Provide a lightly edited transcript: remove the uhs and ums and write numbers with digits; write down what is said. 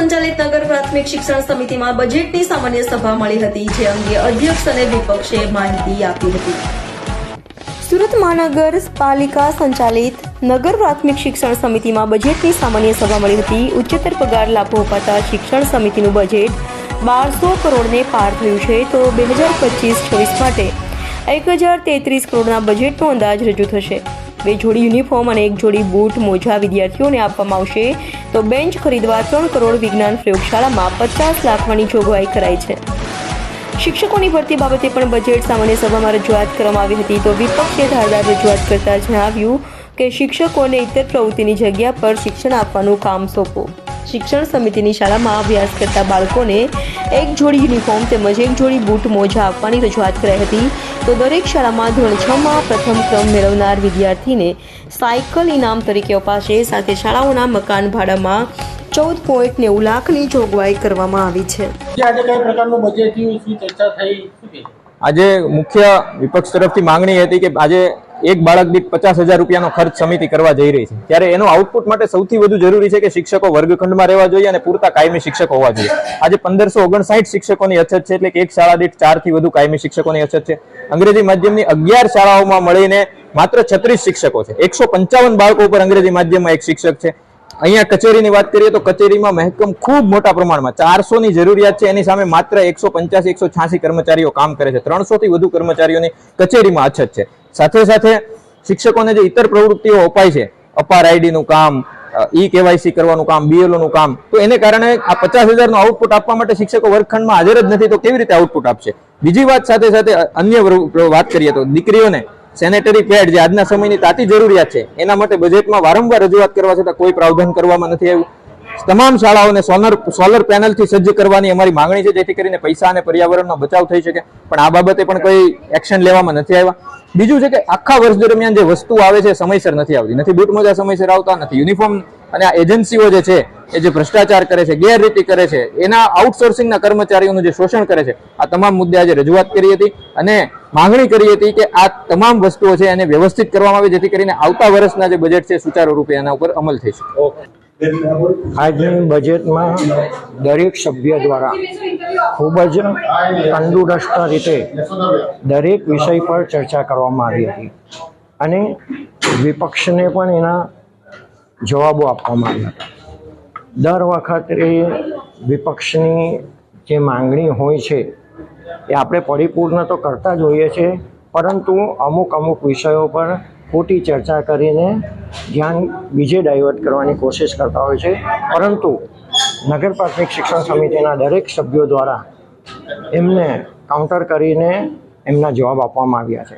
સંચાલિત નગર પ્રાથમિક શિક્ષણ સમિતિમાં બજેટની સામાન્ય સભા મળી હતી, જે અંગે અધ્યક્ષ અને વિપક્ષે માહિતી આપી હતી. સુરત મહાનગરપાલિકા સંચાલિત નગર પ્રાથમિક શિક્ષણ સમિતિમાં બજેટની સામાન્ય સભા મળી હતી. ઉચ્ચતર પગાર લાભો અપાતા શિક્ષણ સમિતિનું બજેટ 1200 કરોડને પાર થયું છે, તો 2025-26 માટે 1033 કરોડના બજેટનો અંદાજ રજૂ થશે. 2 જોડી યુનિફોર્મ અને 1 જોડી બૂટ મોજા વિદ્યાર્થીઓને આપવામાં આવશે, તો બેન્ચ ખરીદવા 3 કરોડ, વિજ્ઞાન પ્રયોગશાળામાં 50 લાખની જોગવાઈ કરાઈ છે. શિક્ષકોની ભરતી બાબતે પણ બજેટ સામાન્ય સભામાં રજૂઆત કરવામાં આવી હતી, તો વિપક્ષે ધારદાર રજૂઆત કરતા જણાવ્યું કે શિક્ષકોને ઇતર પ્રવૃત્તિની જગ્યા પર શિક્ષણ આપવાનું કામ સોંપો. શિક્ષણ સમિતિની શાળામાં અભ્યાસ કરતા બાળકોને 1 જોડી યુનિફોર્મ તેમજ 1 જોડી બૂટ મોજા આપવાની રજૂઆત કરાઈ હતી, તો દરેક શાળામાં ધોરણ 6માં પ્રથમ ક્રમ મેળવનાર વિદ્યાર્થીને સાયકલ ઇનામ તરીકે અપાશે. સાથે શાળાઓના મકાન ભાડામાં 14.90 લાખની જોગવાઈ કરવામાં આવી છે. આજે કઈ પ્રકારનું બજેટ થયું, ચર્ચા થઈ? આજે મુખ્ય વિપક્ષ તરફથી માંગણી હતી કે આજે એક બાળક દીઠ 50,000 રૂપિયાનો ખર્ચ સમિતિ કરવા જઈ રહી છે, ત્યારે એનો આઉટપુટ માટે સૌથી વધુ જરૂરી છે કે શિક્ષકો વર્ગખંડમાં રહેવા જોઈએ અને પૂરતા કાયમી શિક્ષકો હોવા જોઈએ. આજે 1559 શિક્ષકોની અછત છે, એટલે કે એક શાળા દીઠ 4 થી વધુ કાયમી શિક્ષકોની અછત છે. અંગ્રેજી માધ્યમની 11 શાળાઓમાં મળીને માત્ર 36 શિક્ષકો છે. 155 બાળકો ઉપર અંગ્રેજી માધ્યમમાં એક શિક્ષક છે. અહીંયા કચેરીની વાત કરીએ તો કચેરીમાં મહેકમ ખૂબ મોટા પ્રમાણમાં 400 ની જરૂરિયાત છે, એની સામે માત્ર 185-186 કર્મચારીઓ કામ કરે છે. 300 થી વધુ કર્મચારીઓની કચેરીમાં અછત છે. સાથે સાથે શિક્ષકોને જે ઇતર પ્રવૃત્તિઓ અપાય છે, અપાર આઈડીનું કામ, KYC કરવાનું કામ, BLO નું કામ, તો એને કારણે આ 50,000 નો આઉટપુટ આપવા માટે શિક્ષકો વર્ગખંડમાં હાજર જ નથી, તો કેવી રીતે આઉટપુટ આપશે? બીજી વાત, સાથે સાથે અન્ય વાત કરીએ તો દીકરીઓને સેનેટરી પેડ, જે આજના સમયની તાતી જરૂરિયાત છે, એના માટે બજેટમાં વારંવાર રજૂઆત કરવા છતાં કોઈ પ્રાવધાન કરવામાં નથી આવ્યું. તમામ શાળાઓને સોલર પેનલથી સજ્જ કરવાની અમારી માંગણી છે, જેથી કરીને પૈસા અને પર્યાવરણનો બચાવ થઈ શકે, પણ આ બાબતે પણ કોઈ એક્શન લેવામાં નથી આવ્યા. બીજું છે કે આખા વર્ષ દરમિયાન જે વસ્તુ આવે છે સમયસર નથી આવતી, નથી બૂટ મોજા સમયસર આવતા, નથી યુનિફોર્મ, અને આ એજન્સીઓ જે છે એ જે ભ્રષ્ટાચાર કરે છે, ગેરરીતિ કરે છે, એના આઉટસોર્સિંગના કર્મચારીઓનું જે શોષણ કરે છે, આ તમામ મુદ્દે આજે રજૂઆત કરી હતી અને માંગણી કરી હતી કે આ તમામ વસ્તુઓ છે એને વ્યવસ્થિત કરવામાં આવે, જેથી કરીને આવતા વર્ષના જે બજેટ છે સુચારુ રૂપે એના ઉપર અમલ થઈ શકે. આજની બજેટમાં દરેક સભ્ય દ્વારા ખૂબ જ તંદુરસ્ત રીતે દરેક વિષય પર ચર્ચા કરવામાં આવી હતી અને વિપક્ષને પણ એના જવાબો આપવામાં આવ્યા હતા. દર વખતે વિપક્ષની જે માંગણી હોય છે એ આપણે પરિપૂર્ણ તો કરતા જ હોઈએ છીએ, પરંતુ અમુક વિષયો પર ખોટી ચર્ચા કરીને ધ્યાન બીજે ડાયવર્ટ કરવાની કોશિશ કરતા હોય છે. પરંતુ નગર પ્રાથમિક શિક્ષણ સમિતિના દરેક સભ્યો દ્વારા એમને કાઉન્ટર કરીને એમના જવાબ આપવામાં આવ્યા છે.